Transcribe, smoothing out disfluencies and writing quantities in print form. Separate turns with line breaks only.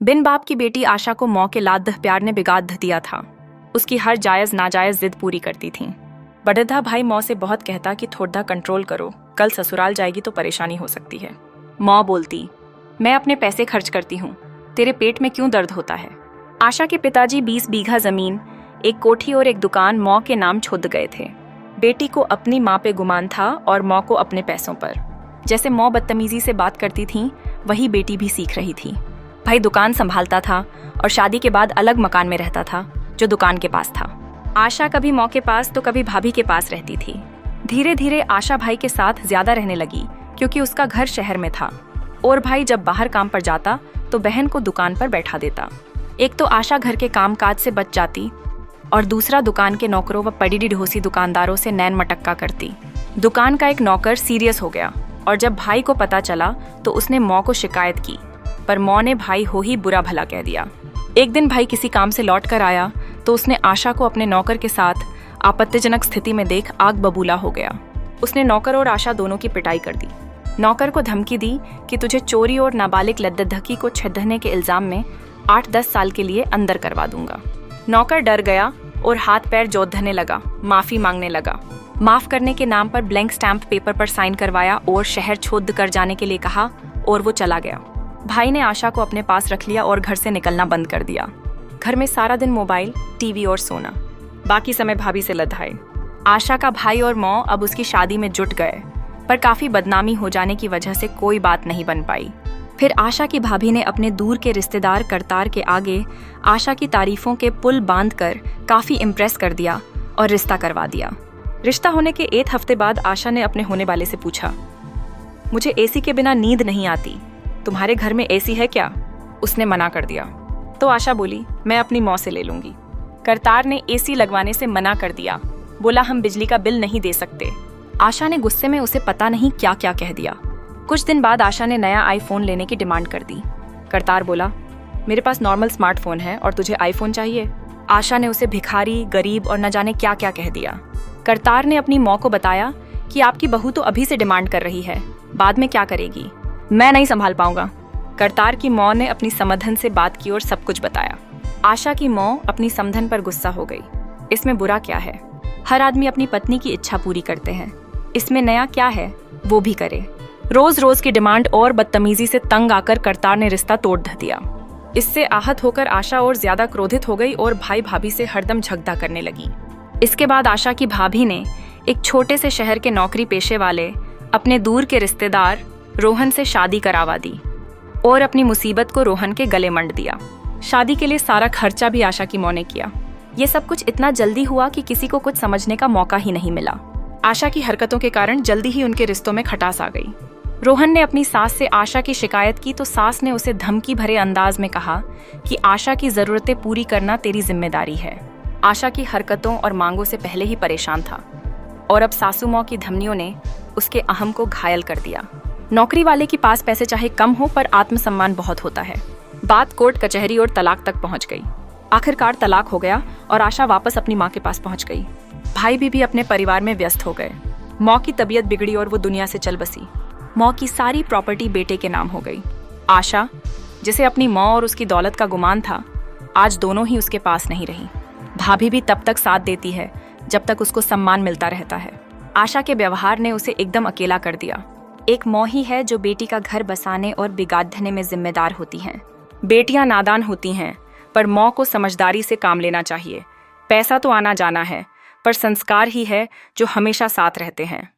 बिन बाप की बेटी आशा को मौ के लाद प्यार ने बिगाड़ दिया था। उसकी हर जायज नाजायज जिद पूरी करती थी। बड़ेदा भाई मौ से बहुत कहता कि थोड़ा कंट्रोल करो, कल ससुराल जाएगी तो परेशानी हो सकती है। मौ बोलती, मैं अपने पैसे खर्च करती हूँ, तेरे पेट में क्यों दर्द होता है। आशा के पिताजी 20 बीघा जमीन, एक कोठी और एक दुकान मौ के नाम छोड़ गए थे। बेटी को अपनी माँ पे गुमान था और मौ को अपने पैसों पर। जैसे मौ बदतमीजी से बात करती थी, वही बेटी भी सीख रही थी। भाई दुकान संभालता था और शादी के बाद अलग मकान में रहता था जो दुकान के पास था। आशा कभी मौ के पास तो कभी भाभी के पास रहती थी। धीरे धीरे आशा भाई के साथ ज्यादा रहने लगी क्योंकि उसका घर शहर में था और भाई जब बाहर काम पर जाता तो बहन को दुकान पर बैठा देता। एक तो आशा घर के कामकाज से बच जाती और दूसरा दुकान के नौकरों व पड़ी ढोसी दुकानदारों से नैन मटक्का करती। दुकान का एक नौकर सीरियस हो गया और जब भाई को पता चला तो उसने मौ को शिकायत की, पर मौ ने भाई हो ही बुरा भला कह दिया। एक दिन भाई किसी काम से लौट कर आया तो उसने आशा को अपने नौकर के साथ आपत्तिजनक स्थिति में देख आग बबूला हो गया। उसने नौकर और आशा दोनों की पिटाई कर दी। नौकर को धमकी दी कि तुझे चोरी और नाबालिग लद्दतधकी को छेड़ने के इल्जाम में 8-10 साल के लिए अंदर करवा दूंगा। नौकर डर गया और हाथ पैर जोतने लगा, माफी मांगने लगा। माफ करने के नाम पर ब्लैंक स्टैंप पेपर पर साइन करवाया और शहर छोड़ कर जाने के लिए कहा और वो चला गया। भाई ने आशा को अपने पास रख लिया और घर से निकलना बंद कर दिया। घर में सारा दिन मोबाइल, टीवी और सोना, बाकी समय भाभी से लदाए। आशा का भाई और मौ अब उसकी शादी में जुट गए, पर काफी बदनामी हो जाने की वजह से कोई बात नहीं बन पाई। फिर आशा की भाभी ने अपने दूर के रिश्तेदार करतार के आगे आशा की तारीफों के पुल बांधकर काफी इम्प्रेस कर दिया और रिश्ता करवा दिया। रिश्ता होने के 1 हफ्ते बाद आशा ने अपने होने वाले से पूछा, मुझे एसी के बिना नींद नहीं आती, तुम्हारे घर में एसी है क्या? उसने मना कर दिया। तो आशा बोली, मैं अपनी मौ से ले लूंगी। करतार ने एसी लगवाने से मना कर दिया, बोला हम बिजली का बिल नहीं दे सकते। आशा ने गुस्से में उसे पता नहीं क्या क्या कह दिया। कुछ दिन बाद आशा ने नया आईफोन लेने की डिमांड कर दी। करतार बोला, मेरे पास नॉर्मल स्मार्टफोन है और तुझे आईफोन चाहिए। आशा ने उसे भिखारी, गरीब और न जाने क्या क्या कह दिया। करतार ने अपनी मौ को बताया कि आपकी बहू तो अभी से डिमांड कर रही है, बाद में क्या करेगी, मैं नहीं संभाल पाऊंगा। करतार की मौ ने अपनी समधन से बात की और सब कुछ बताया। आशा की मौ अपनी समधन पर गुस्सा हो गई। इसमें बुरा क्या है, हर आदमी अपनी पत्नी की इच्छा पूरी करते हैं, इसमें नया क्या है, वो भी करे। रोज रोज की डिमांड और बदतमीजी से तंग आकर करतार ने रिश्ता तोड़ दिया। इससे आहत होकर आशा और ज्यादा क्रोधित हो गई और भाई भाभी से हरदम झगड़ा करने लगी। इसके बाद आशा की भाभी ने एक छोटे से शहर के नौकरी पेशे वाले अपने दूर के रिश्तेदार रोहन से शादी करावा दी और अपनी मुसीबत को रोहन के गले मंड दिया। शादी के लिए सारा खर्चा भी आशा की मौ ने किया। ये सब कुछ इतना जल्दी हुआ कि किसी को कुछ समझने का मौका ही नहीं मिला। आशा की हरकतों के कारण जल्दी ही उनके रिश्तों में खटास आ गई। रोहन ने अपनी सास से आशा की शिकायत की तो सास ने उसे धमकी भरे अंदाज में कहा कि आशा की जरूरतें पूरी करना तेरी जिम्मेदारी है। आशा की हरकतों और मांगों से पहले ही परेशान था और अब सासू मौ की धमनियों ने उसके अहम को घायल कर दिया। नौकरी वाले के पास पैसे चाहे कम हो पर आत्मसम्मान बहुत होता है। बात कोर्ट कचहरी और तलाक तक पहुंच गई। आखिरकार तलाक हो गया और आशा वापस अपनी माँ के पास पहुंच गई। भाई भी अपने परिवार में व्यस्त हो गए। मौ की तबीयत बिगड़ी और वो दुनिया से चल बसी। मौ की सारी प्रॉपर्टी बेटे के नाम हो गई। आशा, जिसे अपनी मौ और उसकी दौलत का गुमान था, आज दोनों ही उसके पास नहीं रही। भाभी भी तब तक साथ देती है जब तक उसको सम्मान मिलता रहता है। आशा के व्यवहार ने उसे एकदम अकेला कर दिया। एक मौ ही है जो बेटी का घर बसाने और बिगाड़ने में जिम्मेदार होती हैं। बेटियां नादान होती हैं, पर मौ को समझदारी से काम लेना चाहिए। पैसा तो आना जाना है, पर संस्कार ही है जो हमेशा साथ रहते हैं।